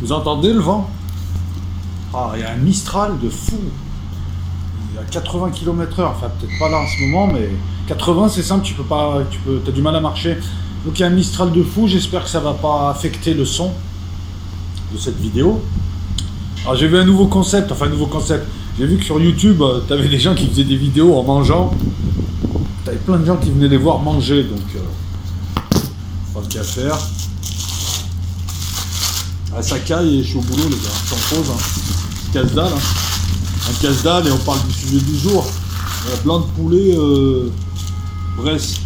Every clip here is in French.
Vous entendez le vent? Ah, il y a un Mistral de fou. Il y a 80 km/h, enfin peut-être pas là en ce moment, mais 80 c'est simple, t'as du mal à marcher. Donc il y a un Mistral de fou, j'espère que ça va pas affecter le son de cette vidéo. Alors j'ai vu un nouveau concept, j'ai vu que sur YouTube, t'avais des gens qui faisaient des vidéos en mangeant. T'avais plein de gens qui venaient les voir manger, donc pas de qu'à faire. Ah, ça caille et je suis au boulot les gars, je suis en pause, hein. Casse-dalle, hein. Un casse-dalle et on parle du sujet du jour. Blanc de poulet, Bresse.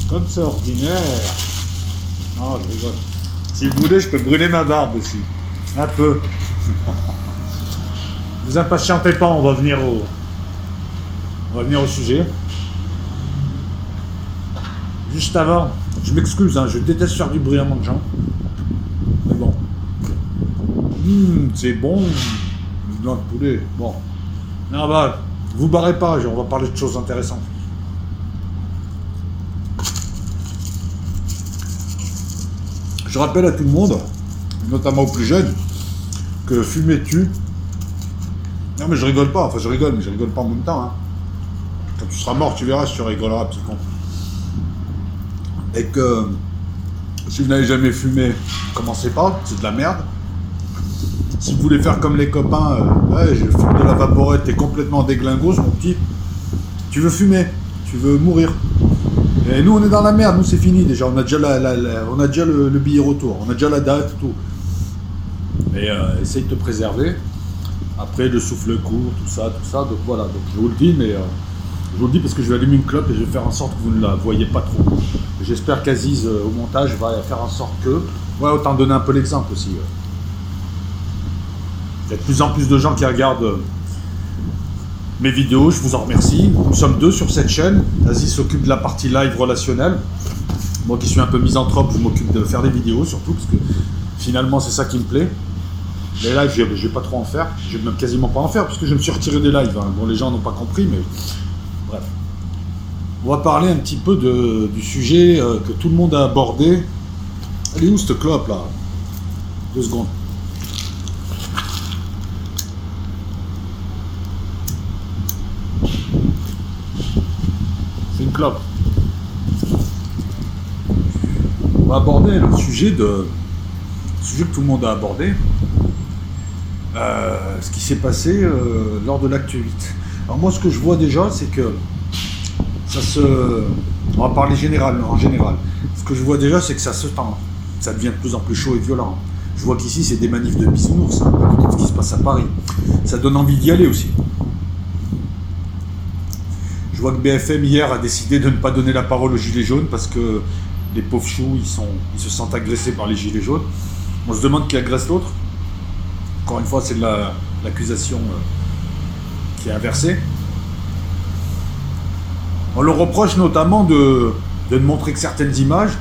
Comme c'est ordinaire. Non, je rigole. Si vous voulez, je peux brûler ma barbe aussi. Un peu. Vous impatientez pas, on va venir au sujet. Juste avant, je m'excuse, hein, je déteste faire du bruit en mangeant. Mais bon. C'est bon. Du blanc de poulet. Bon. Non, bah, vous barrez pas, on va parler de choses intéressantes. Je rappelle à tout le monde, notamment aux plus jeunes, que fumer tue. Non mais je rigole pas, enfin je rigole, mais je rigole pas en même temps. Hein. Quand tu seras mort, tu verras si tu rigoleras, petit con. Et que si vous n'avez jamais fumé, commencez pas, c'est de la merde. Si vous voulez faire comme les copains, ouais, je fume de la vaporette, t'es complètement déglingos, mon petit. Tu veux fumer, tu veux mourir. Et nous on est dans la merde, nous c'est fini déjà, on a déjà, on a déjà le billet retour, on a déjà la date, tout. Mais essaye de te préserver. Après le souffle court, tout ça, donc voilà, donc je vous le dis, mais je vous le dis parce que je vais allumer une clope et je vais faire en sorte que vous ne la voyez pas trop. J'espère qu'Aziz au montage va faire en sorte que... Ouais, autant donner un peu l'exemple aussi. Il y a de plus en plus de gens qui regardent mes vidéos, je vous en remercie. Nous sommes 2 sur cette chaîne. Aziz s'occupe de la partie live relationnelle. Moi qui suis un peu misanthrope, je m'occupe de faire des vidéos surtout, parce que finalement c'est ça qui me plaît. Les lives, je vais pas trop en faire. Je vais même quasiment pas en faire, puisque je me suis retiré des lives. Hein. Bon, les gens n'ont pas compris, mais bref. On va parler un petit peu du sujet que tout le monde a abordé. Elle est où cette clope là? 2 secondes. C'est une clope. On va aborder le sujet que tout le monde a abordé. Ce qui s'est passé lors de l'acte 8. Alors moi ce que je vois déjà c'est que on va parler en général. Ce que je vois déjà c'est que ça se tend. Ça devient de plus en plus chaud et violent. Je vois qu'ici c'est des manifs de bisounours, hein, ce qui se passe à Paris. Ça donne envie d'y aller aussi. Je vois que BFM hier a décidé de ne pas donner la parole aux gilets jaunes parce que les pauvres choux ils se sentent agressés par les gilets jaunes. On se demande qui agresse l'autre. Encore une fois, c'est de l'accusation qui est inversée. On leur reproche notamment de ne montrer que certaines images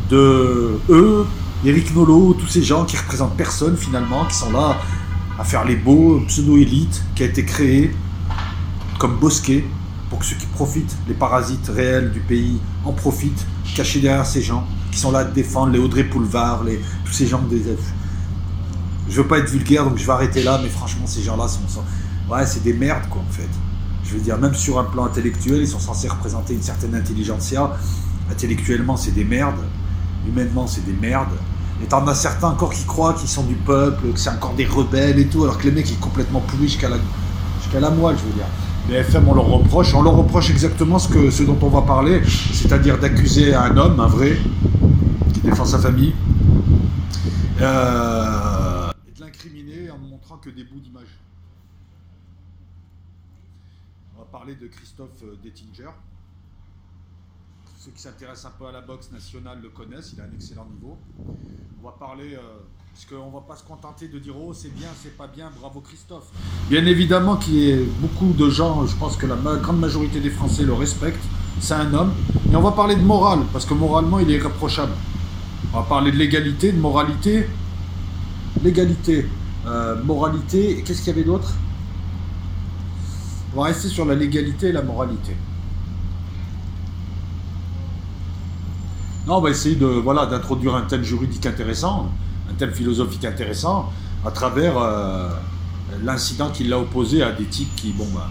de eux, Éric Nolot, tous ces gens qui représentent personne finalement, qui sont là à faire les beaux, pseudo-élites, qui a été créée comme Bosquet, pour que ceux qui profitent, les parasites réels du pays, en profitent, cachés derrière ces gens, qui sont là à défendre les Audrey Pulvar, tous ces gens des... Je veux pas être vulgaire, donc je vais arrêter là, mais franchement, ces gens-là sont... Ouais, c'est des merdes, quoi, en fait. Je veux dire, même sur un plan intellectuel, ils sont censés représenter une certaine intelligentsia. Intellectuellement, c'est des merdes. Humainement, c'est des merdes. Et t'en as certains encore qui croient qu'ils sont du peuple, que c'est encore des rebelles et tout, alors que le mec est complètement pourri jusqu'à la moelle, je veux dire. Les FM, on leur reproche exactement ce dont on va parler, c'est-à-dire d'accuser un homme, un vrai, qui défend sa famille, et de l'incriminer en ne montrant que des bouts d'images. On va parler de Christophe Dettinger. Ceux qui s'intéressent un peu à la boxe nationale le connaissent, il a un excellent niveau. On va parler, parce qu'on ne va pas se contenter de dire « Oh, c'est bien, c'est pas bien, bravo Christophe ». Bien évidemment qu'il y ait beaucoup de gens, je pense que la grande majorité des Français le respectent, c'est un homme. Et on va parler de morale, parce que moralement, il est irréprochable. On va parler de légalité, de moralité. Légalité, moralité, et qu'est-ce qu'il y avait d'autre? On va rester sur la légalité et la moralité. Non, on va essayer de, voilà, d'introduire un thème juridique intéressant, un thème philosophique intéressant, à travers l'incident qui l'a opposé à des types qui, bon, bah...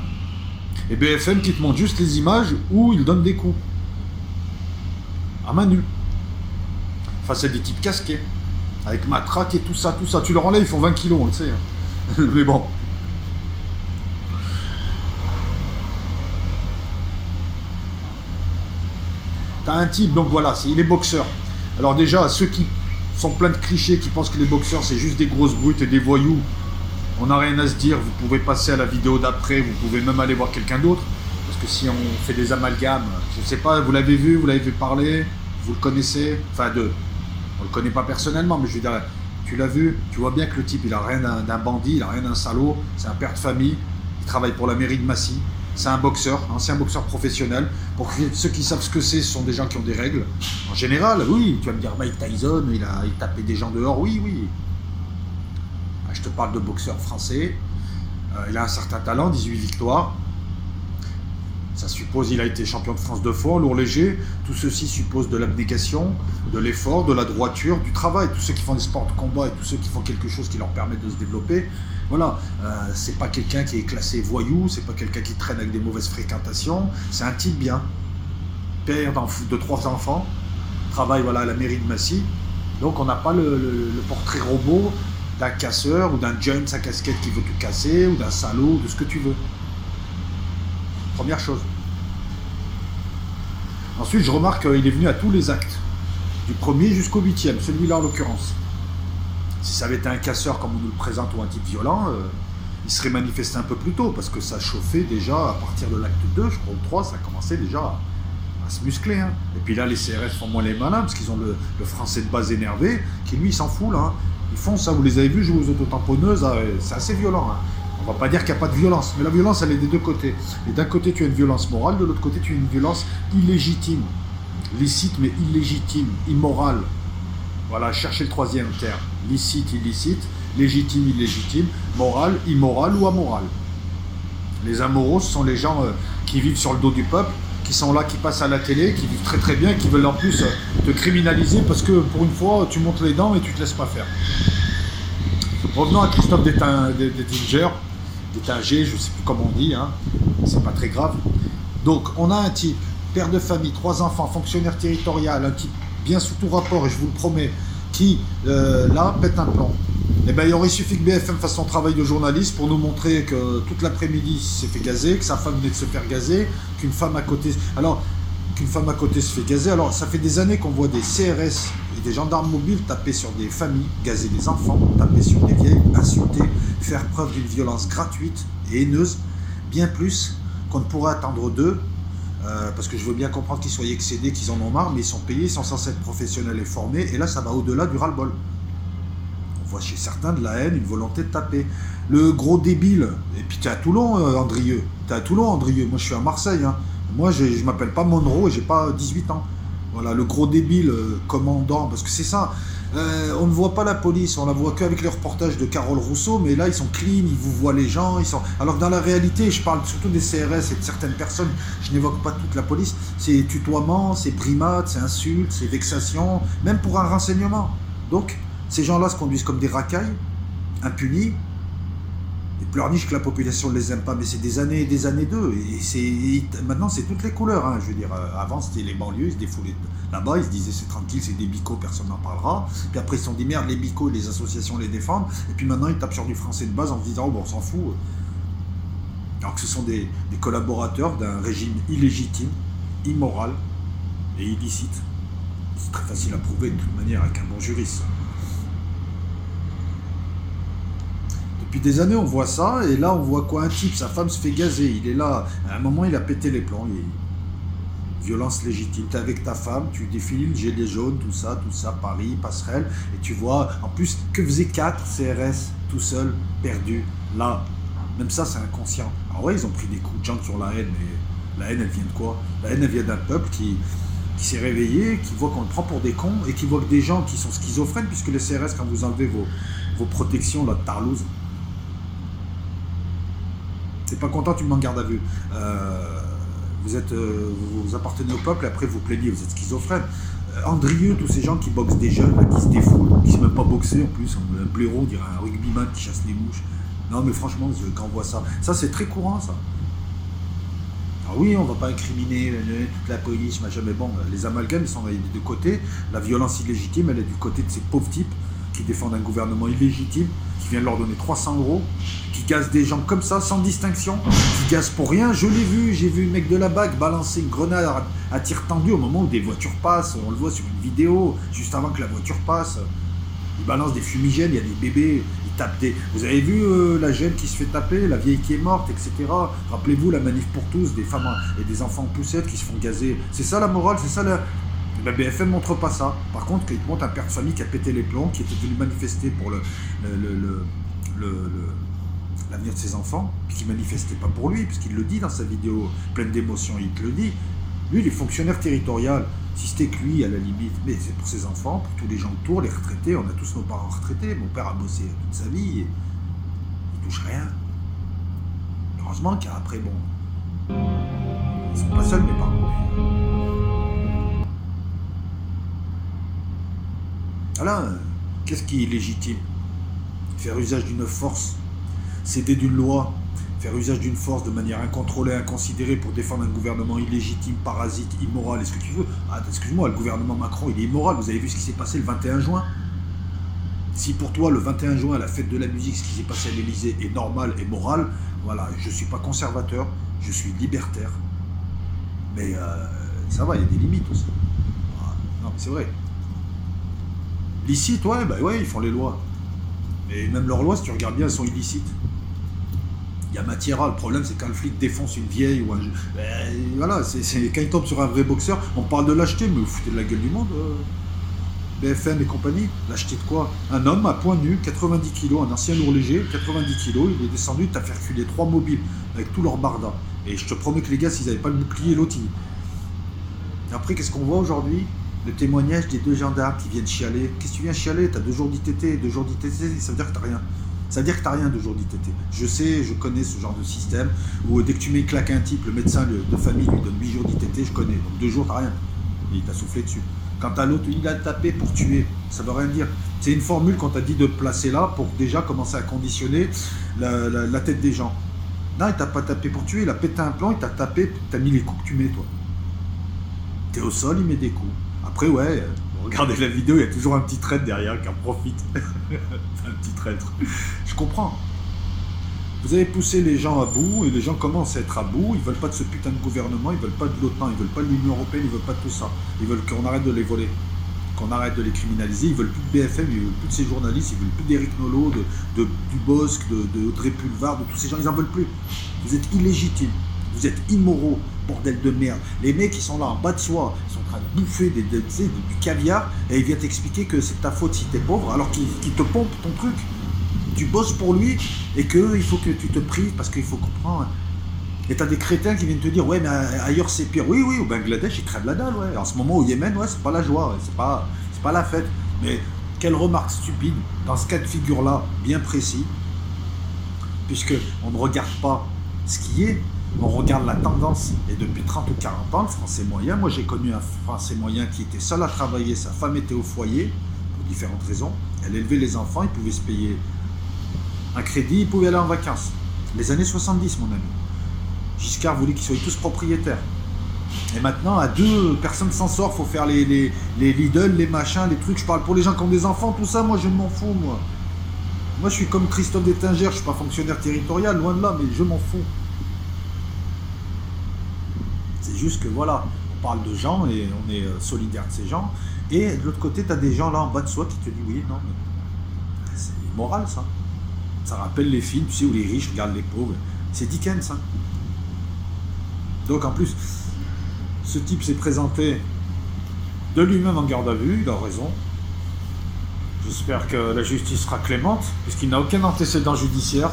Et BFM qui te montre juste les images où il donne des coups. À main nue. Enfin, c'est des types casqués. Avec matraque et tout ça, tout ça. Tu leur enlèves, ils font 20 kilos, on le sait. Hein. Mais bon. T'as un type, donc voilà, il est boxeur. Alors déjà, ceux qui sont pleins de clichés, qui pensent que les boxeurs, c'est juste des grosses brutes et des voyous, on n'a rien à se dire, vous pouvez passer à la vidéo d'après, vous pouvez même aller voir quelqu'un d'autre. Parce que si on fait des amalgames, je ne sais pas, vous l'avez vu, vous l'avez vu parler, vous le connaissez, enfin on ne le connaît pas personnellement, mais je veux dire, tu l'as vu, tu vois bien que le type, il n'a rien d'un bandit, il n'a rien d'un salaud, c'est un père de famille, il travaille pour la mairie de Massy, c'est un boxeur, ancien boxeur professionnel. Pour ceux qui savent ce que c'est, ce sont des gens qui ont des règles. En général, oui, tu vas me dire Mike Tyson, il tapait des gens dehors, oui, oui. Je te parle de boxeur français, il a un certain talent, 18 victoires. Ça suppose il a été champion de France 2 fois en lourd léger. Tout ceci suppose de l'abnégation, de l'effort, de la droiture, du travail. Tous ceux qui font des sports de combat et tous ceux qui font quelque chose qui leur permet de se développer. Voilà, c'est pas quelqu'un qui est classé voyou, c'est pas quelqu'un qui traîne avec des mauvaises fréquentations. C'est un type bien, père de 3 enfants, travaille voilà, à la mairie de Massy. Donc on n'a pas le portrait robot d'un casseur ou d'un Jones à casquette qui veut tout casser ou d'un salaud, de ce que tu veux. Première chose. Ensuite, je remarque qu'il est venu à tous les actes, du premier jusqu'au 8e, celui-là en l'occurrence. Si ça avait été un casseur comme on nous le présente ou un type violent, il serait manifesté un peu plus tôt, parce que ça chauffait déjà à partir de l'acte 2, je crois, ou 3, ça commençait déjà à se muscler. Hein. Et puis là, les CRS font moins les malins, parce qu'ils ont le français de base énervé, qui lui, il s'en fout, là. Hein. Ils font ça, vous les avez vus jouer aux autotamponneuses, c'est assez violent. Hein. On va pas dire qu'il n'y a pas de violence, mais la violence, elle est des deux côtés. Et d'un côté, tu as une violence morale, de l'autre côté, tu as une violence illégitime. Licite, mais illégitime, immorale. Voilà, cherchez le troisième terme. Licite, illicite, légitime, illégitime, morale, immorale ou amorale. Les amoros, ce sont les gens qui vivent sur le dos du peuple, qui sont là, qui passent à la télé, qui vivent très très bien, qui veulent en plus te criminaliser parce que pour une fois, tu montes les dents et tu te laisses pas faire. Revenons à Christophe Détinger, je sais plus comment on dit, hein, c'est pas très grave. Donc on a un type, père de famille, 3 enfants, fonctionnaire territorial, un type bien sous tout rapport, et je vous le promets, qui là pète un plomb. Eh ben, il aurait suffi que BFM fasse son travail de journaliste pour nous montrer que toute l'après-midi il s'est fait gazer, que sa femme venait de se faire gazer, qu'une femme à côté se fait gazer. Alors ça fait des années qu'on voit des CRS et des gendarmes mobiles taper sur des familles, gazer des enfants, taper sur des vieilles, insulter, faire preuve d'une violence gratuite et haineuse, bien plus qu'on ne pourrait attendre d'eux, parce que je veux bien comprendre qu'ils soient excédés, qu'ils en ont marre, mais ils sont payés, ils sont censés être professionnels et formés, et là ça va au-delà du ras-le-bol. On voit chez certains de la haine, une volonté de taper. Le gros débile, et puis t'es à Toulon, Andrieux. T'es à Toulon, Andrieux. Moi, je suis à Marseille. Hein. Moi, je m'appelle pas Monroe et j'ai pas 18 ans. Voilà, le gros débile, commandant, parce que c'est ça. On ne voit pas la police, on la voit qu'avec les reportages de Carole Rousseau, mais là, ils sont clean, ils vous voient les gens. Alors que dans la réalité, je parle surtout des CRS et de certaines personnes, je n'évoque pas toute la police, c'est tutoiement, c'est brimade, c'est insulte, c'est vexation, même pour un renseignement. Donc, ces gens-là se conduisent comme des racailles, impunis, et pleurnichent que la population ne les aime pas, mais c'est des années et des années d'eux. Et maintenant, c'est toutes les couleurs. Hein. Je veux dire, avant, c'était les banlieues, ils se défoulaient là-bas, ils se disaient c'est tranquille, c'est des bicots, personne n'en parlera. Puis après, ils se sont dit merde, les bicots, les associations les défendent. Et puis maintenant, ils tapent sur du français de base en se disant oh, bon, on s'en fout. Alors que ce sont des collaborateurs d'un régime illégitime, immoral et illicite. C'est très facile à prouver de toute manière avec un bon juriste. Depuis des années, on voit ça, et là, on voit quoi? Un type, sa femme se fait gazer, il est là, à un moment, il a pété les plombs, violence légitime, t'es avec ta femme, tu défiles, gilets jaunes, tout ça, Paris, passerelle, et tu vois, en plus, que faisaient 4 CRS, tout seuls, perdus, là, même ça, c'est inconscient. Alors ouais, ils ont pris des coups de jante sur la haine, mais la haine, elle vient de quoi? La haine, elle vient d'un peuple qui s'est réveillé, qui voit qu'on le prend pour des cons, et qui voit que des gens qui sont schizophrènes, puisque les CRS, quand vous enlevez vos protections, là, de Tarlouse, t'es pas content, tu me mets en garde à vue. Vous appartenez au peuple et après vous plaignez, vous êtes schizophrène. Andrieux, tous ces gens qui boxent des jeunes, là, qui se défoulent, qui ne sait même pas boxer en plus, un blaireau, on dirait un rugbyman qui chasse les mouches. Non mais franchement, quand on voit ça, c'est très courant ça. Ah oui, on va pas incriminer toute la police, machin, mais bon, les amalgames, ils sont des deux côtés. La violence illégitime, elle est du côté de ces pauvres types qui défendent un gouvernement illégitime, qui vient de leur donner 300 €, qui gazent des gens comme ça, sans distinction, qui gazent pour rien. Je l'ai vu, j'ai vu le mec de la BAC balancer une grenade à tir tendu au moment où des voitures passent. On le voit sur une vidéo, juste avant que la voiture passe. Il balance des fumigènes, il y a des bébés, il tape des... Vous avez vu la jeune qui se fait taper, la vieille qui est morte, etc. Rappelez-vous la manif pour tous, des femmes et des enfants en poussette qui se font gazer. C'est ça la morale, c'est ça la... La BFM montre pas ça. Par contre, quand il te montre un père de famille qui a pété les plombs, qui était venu manifester pour l'avenir de ses enfants, puis qui manifestait pas pour lui, puisqu'il le dit dans sa vidéo pleine d'émotions, il te le dit. Lui, il est fonctionnaire territorial. Si c'était que lui, à la limite, mais c'est pour ses enfants, pour tous les gens autour, les retraités, on a tous nos parents retraités. Mon père a bossé toute sa vie, et il touche rien. Heureusement qu'après, bon, ils sont pas seuls, mes parents. Voilà, qu'est-ce qui est légitime? Faire usage d'une force, céder d'une loi, faire usage d'une force de manière incontrôlée, inconsidérée pour défendre un gouvernement illégitime, parasite, immoral, est-ce que tu veux? Ah, excuse-moi, le gouvernement Macron, il est immoral, vous avez vu ce qui s'est passé le 21 juin? Si pour toi, le 21 juin, la fête de la musique, ce qui s'est passé à l'Élysée est normal et moral, voilà, je ne suis pas conservateur, je suis libertaire, mais ça va, il y a des limites aussi. Ah, non, mais c'est vrai. Licite, ouais, bah ouais, ils font les lois. Mais même leurs lois, si tu regardes bien, elles sont illicites. Il y a matière à. Le problème, c'est quand le flic défonce une vieille ou un... voilà, quand il tombe sur un vrai boxeur, on parle de lâcheté, mais vous foutez de la gueule du monde, BFM et compagnie. Lâcheté de quoi? Un homme à point nu, 90 kilos, un ancien lourd léger, 90 kilos, il est descendu, t'as fait reculer 3 mobiles avec tout leur barda. Et je te promets que les gars, s'ils n'avaient pas le bouclier, l'autre, Après, qu'est-ce qu'on voit aujourd'hui? Le témoignage des 2 gendarmes qui viennent chialer. Qu'est-ce que tu viens chialer? T'as 2 jours d'ITT, 2 jours d'ITT, ça veut dire que t'as rien. Ça veut dire que t'as rien 2 jours d'ITT. Je sais, je connais ce genre de système où dès que tu mets une claque à un type, le médecin de famille lui donne 8 jours d'ITT, je connais. Donc 2 jours, t'as rien. Et il t'a soufflé dessus. Quant à l'autre, il a tapé pour tuer. Ça veut rien dire. C'est une formule qu'on t'a dit de placer là pour déjà commencer à conditionner la tête des gens. Non, il t'a pas tapé pour tuer, il a pété un plomb, il t'a tapé, t'as mis les coups que tu mets, toi. T'es au sol, il met des coups. Après, ouais, regardez la vidéo, il y a toujours un petit traître derrière qui en profite. Un petit traître. Je comprends. Vous avez poussé les gens à bout, et les gens commencent à être à bout. Ils veulent pas de ce putain de gouvernement, ils veulent pas de l'OTAN, ils veulent pas de l'Union Européenne, ils veulent pas de tout ça. Ils veulent qu'on arrête de les voler, qu'on arrête de les criminaliser. Ils veulent plus de BFM, ils veulent plus de ces journalistes, ils veulent plus d'Éric Nolot, du Bosc, de Audrey Pulvar, de tous ces gens, ils en veulent plus. Vous êtes illégitimes. Vous êtes immoraux, bordel de merde. Les mecs, ils sont là en bas de soi, ils sont en train de bouffer du caviar, et ils viennent t'expliquer que c'est ta faute si t'es pauvre, alors qu'ils te pompent ton truc. Tu bosses pour lui, et qu'il faut que tu te prives, parce qu'il faut comprendre. Et t'as des crétins qui viennent te dire, ouais, mais ailleurs c'est pire. Oui, au Bangladesh, ils crèvent la dalle, ouais. En ce moment, au Yémen, ouais, c'est pas la joie, ouais. c'est pas la fête. Mais quelle remarque stupide, dans ce cas de figure-là, bien précis, puisque on ne regarde pas ce qui est, on regarde la tendance. Et depuis 30 ou 40 ans, le français moyen, moi j'ai connu un français moyen qui était seul à travailler, sa femme était au foyer, pour différentes raisons, elle élevait les enfants, il pouvait se payer un crédit, il pouvait aller en vacances. Les années 70, mon ami. Giscard voulait qu'ils soient tous propriétaires. Et maintenant, à 2, personne s'en sort, faut faire les Lidl, les machins, les trucs. Je parle pour les gens qui ont des enfants, tout ça, moi je m'en fous, moi. Moi je suis comme Christophe Détinger, je suis pas fonctionnaire territorial, loin de là, mais je m'en fous. C'est juste que voilà, on parle de gens et on est solidaire de ces gens. Et de l'autre côté, tu as des gens là en bas de soi qui te disent oui, non, mais c'est immoral ça. Ça rappelle les films, tu sais, où les riches regardent les pauvres. C'est Dickens, hein. Donc en plus, ce type s'est présenté de lui-même en garde à vue, il a raison. J'espère que la justice sera clémente, puisqu'il n'a aucun antécédent judiciaire.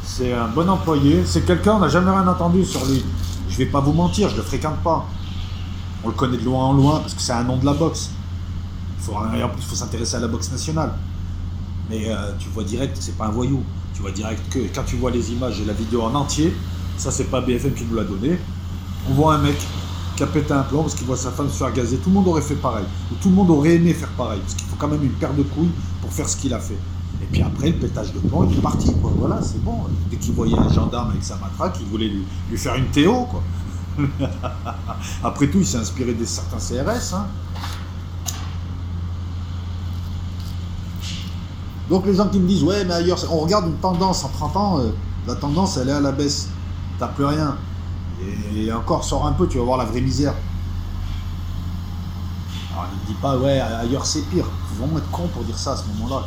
C'est un bon employé. C'est quelqu'un, on n'a jamais rien entendu sur lui. Je vais pas vous mentir, je le fréquente pas. On le connaît de loin en loin, parce que c'est un nom de la boxe. En plus, il faut s'intéresser à la boxe nationale. Mais tu vois direct que c'est pas un voyou. Tu vois direct que quand tu vois les images et la vidéo en entier, ça c'est pas BFM qui nous l'a donné, on voit un mec qui a pété un plomb parce qu'il voit sa femme se faire gazer. Tout le monde aurait fait pareil. Ou tout le monde aurait aimé faire pareil. Parce qu'il faut quand même une paire de couilles pour faire ce qu'il a fait. Et puis après, le pétage de plomb, il est parti, quoi. Voilà, c'est bon. Dès qu'il voyait un gendarme avec sa matraque, il voulait lui faire une Théo, quoi. Après tout, il s'est inspiré de certains CRS, hein. Donc les gens qui me disent, ouais, mais ailleurs, on regarde une tendance en 30 ans, la tendance, elle est à la baisse. T'as plus rien. Et encore, sors un peu, tu vas voir la vraie misère. Alors ne me dis pas, ouais, ailleurs c'est pire. Ils vont être cons pour dire ça à ce moment-là.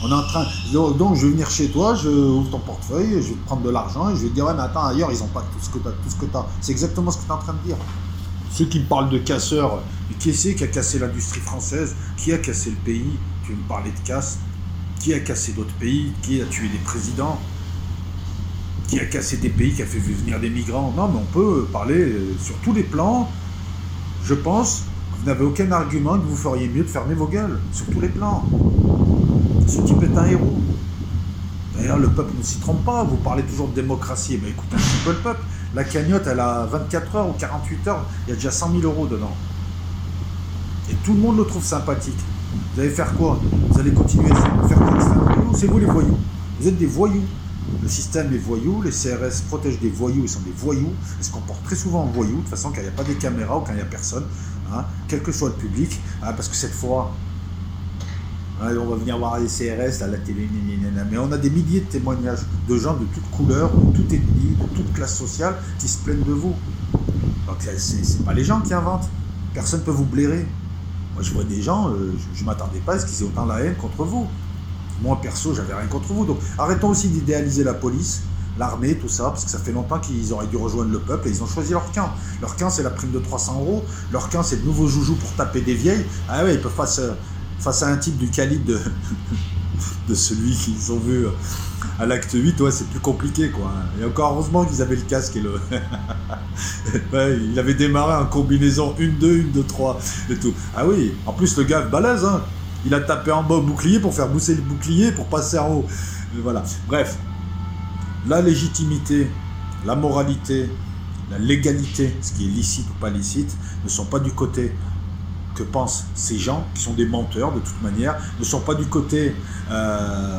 On est en train. Donc je vais venir chez toi, je ouvre ton portefeuille, je vais te prendre de l'argent et je vais te dire, ouais, mais attends, ailleurs, ils n'ont pas tout ce que tu as. C'est exactement ce que tu es en train de dire. Ceux qui me parlent de casseurs, mais qui c'est qui a cassé l'industrie française? Qui a cassé le pays? Tu veux me parler de casse? Qui a cassé d'autres pays? Qui a tué des présidents? Qui a cassé des pays, qui a fait venir des migrants? Non, mais on peut parler sur tous les plans. Je pense que vous n'avez aucun argument que vous feriez mieux de fermer vos gueules. Sur tous les plans. Ce type est un héros. D'ailleurs, le peuple ne s'y trompe pas. Vous parlez toujours de démocratie. Mais écoutez un petit peu le peuple. La cagnotte, elle a 24 heures ou 48 heures. Il y a déjà 100 000 euros dedans. Et tout le monde le trouve sympathique. Vous allez faire quoi? Vous allez continuer à faire quoi? C'est vous les voyous. Vous êtes des voyous. Le système est voyou, les CRS protègent des voyous, ils sont des voyous, ils se comportent très souvent en voyous, de toute façon quand il n'y a pas des caméras ou quand il n'y a personne, hein, quel que soit le public, hein, parce que cette fois, hein, on va venir voir les CRS à la télé, mais on a des milliers de témoignages de gens de toutes couleurs, de toute ethnie, de toute classe sociale qui se plaignent de vous. Donc c'est pas les gens qui inventent, personne ne peut vous blairer. Moi je vois des gens, je ne m'attendais pas à ce qu'ils aient autant la haine contre vous. Moi, perso, j'avais rien contre vous. Donc, arrêtons aussi d'idéaliser la police, l'armée, tout ça, parce que ça fait longtemps qu'ils auraient dû rejoindre le peuple et ils ont choisi leur camp. Leur camp, c'est la prime de 300 €. Leur camp, c'est de nouveaux joujoux pour taper des vieilles. Ah ouais, ils peuvent face à un type du calibre de celui qu'ils ont vu à l'acte 8, ouais, c'est plus compliqué, quoi. Et encore heureusement qu'ils avaient le casque et le... ouais, il avait démarré en combinaison 1-2, 1-2-3 et tout. Ah oui, en plus, le gars est balèze, hein. Il a tapé en bas au bouclier pour faire bousser le bouclier pour passer en haut. Voilà. Bref, la légitimité, la moralité, la légalité, ce qui est licite ou pas licite, ne sont pas du côté que pensent ces gens, qui sont des menteurs de toute manière, ne sont pas du côté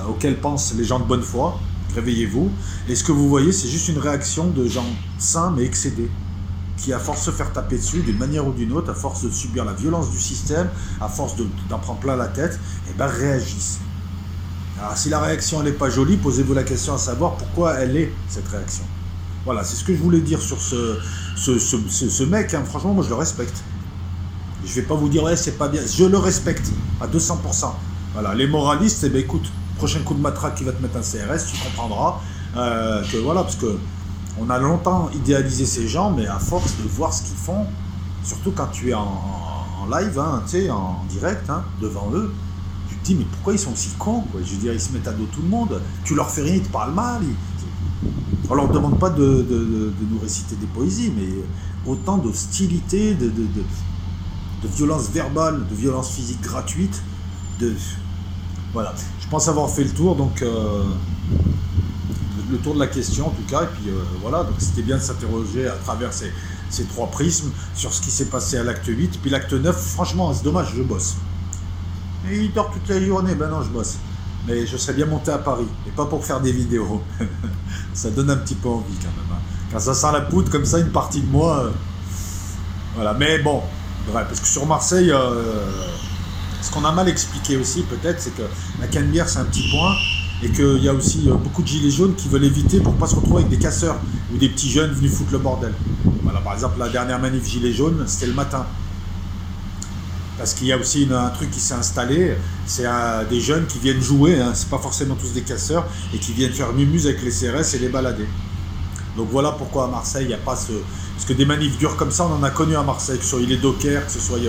auquel pensent les gens de bonne foi. Réveillez-vous. Et ce que vous voyez, c'est juste une réaction de gens sains mais excédés, qui, à force de se faire taper dessus d'une manière ou d'une autre, à force de subir la violence du système, à force d'en prendre plein la tête, eh ben réagissent. Alors si la réaction elle n'est pas jolie, posez-vous la question à savoir pourquoi elle est cette réaction. Voilà, c'est ce que je voulais dire sur ce mec, hein. Franchement, moi je le respecte. Je ne vais pas vous dire, ouais, c'est pas bien, je le respecte à 200%. Voilà, les moralistes, eh ben écoute, prochain coup de matraque qui va te mettre un CRS, tu comprendras que voilà, parce que on a longtemps idéalisé ces gens, mais à force de voir ce qu'ils font, surtout quand tu es en live, hein, tu sais, en direct, hein, devant eux, tu te dis, mais pourquoi ils sont aussi cons, quoi? Je veux dire, ils se mettent à dos tout le monde, tu leur fais rien, ils te parlent mal. On leur demande pas de nous réciter des poésies, mais autant d'hostilité, de violence verbale, de violence physique gratuite, voilà. Je pense avoir fait le tour, donc... le tour de la question en tout cas, et puis voilà, donc c'était bien de s'interroger à travers ces trois prismes sur ce qui s'est passé à l'acte 8, puis l'acte 9, franchement c'est dommage, je bosse. Et il dort toute la journée, ben non je bosse. Mais je serais bien monté à Paris, et pas pour faire des vidéos. Ça donne un petit peu envie quand même, hein. Quand ça sent la poudre comme ça, une partie de moi, voilà, mais bon, bref, parce que sur Marseille, ce qu'on a mal expliqué aussi peut-être, c'est que la Canebière c'est un petit point, et qu'il y a aussi beaucoup de gilets jaunes qui veulent éviter pour ne pas se retrouver avec des casseurs ou des petits jeunes venus foutre le bordel. Voilà, par exemple, la dernière manif gilets jaunes, c'était le matin. Parce qu'il y a aussi un truc qui s'est installé, c'est des jeunes qui viennent jouer, hein, c'est pas forcément tous des casseurs, et qui viennent faire mumuse avec les CRS et les balader. Donc voilà pourquoi à Marseille, il n'y a pas ce... Parce que des manifs durs comme ça, on en a connu à Marseille, que ce soit il est Docker, que ce soit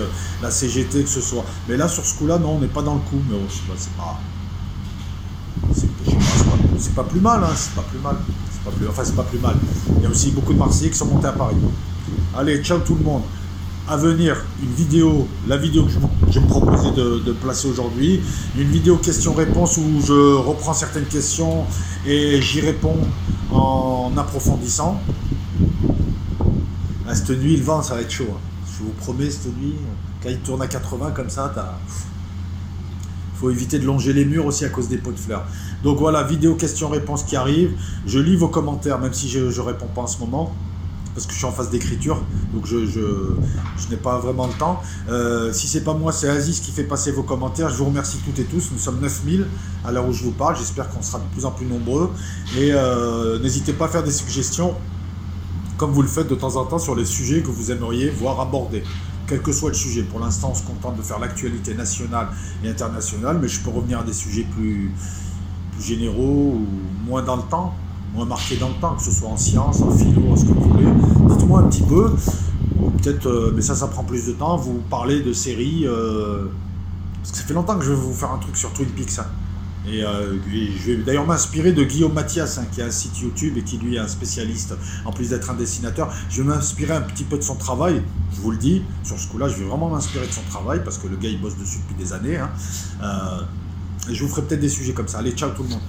la CGT, que ce soit... Mais là, sur ce coup-là, non, on n'est pas dans le coup, mais je sais pas, c'est pas... C'est pas plus mal, hein, c'est pas plus mal. C'est pas plus mal. Il y a aussi beaucoup de Marseillais qui sont montés à Paris. Allez, ciao tout le monde. À venir, une vidéo, la vidéo que je vais me proposer de placer aujourd'hui. Une vidéo questions-réponses où je reprends certaines questions et j'y réponds en approfondissant. Ah, cette nuit, le vent, ça va être chaud. Hein. Je vous promets, cette nuit, quand il tourne à 80 comme ça, faut éviter de longer les murs aussi à cause des pots de fleurs. Donc voilà, vidéo questions-réponses qui arrive. Je lis vos commentaires, même si je ne réponds pas en ce moment, parce que je suis en phase d'écriture, donc je n'ai pas vraiment le temps. Si c'est pas moi, c'est Aziz qui fait passer vos commentaires. Je vous remercie toutes et tous. Nous sommes 9000 à l'heure où je vous parle. J'espère qu'on sera de plus en plus nombreux. Et n'hésitez pas à faire des suggestions, comme vous le faites de temps en temps, sur les sujets que vous aimeriez voir abordés. Quel que soit le sujet. Pour l'instant, on se contente de faire l'actualité nationale et internationale, mais je peux revenir à des sujets plus généraux ou moins dans le temps, moins marqués dans le temps, que ce soit en sciences, en philo, en ce que vous voulez. Dites-moi un petit peu, peut-être, mais ça prend plus de temps, vous parlez de séries, parce que ça fait longtemps que je vais vous faire un truc sur Twin Peaks. Hein. Et je vais d'ailleurs m'inspirer de Guillaume Mathias, hein, qui a un site YouTube et qui lui est un spécialiste, en plus d'être un dessinateur. Je vais m'inspirer un petit peu de son travail, je vous le dis, sur ce coup-là, je vais vraiment m'inspirer de son travail, parce que le gars, il bosse dessus depuis des années. Hein. Et je vous ferai peut-être des sujets comme ça. Allez, ciao tout le monde.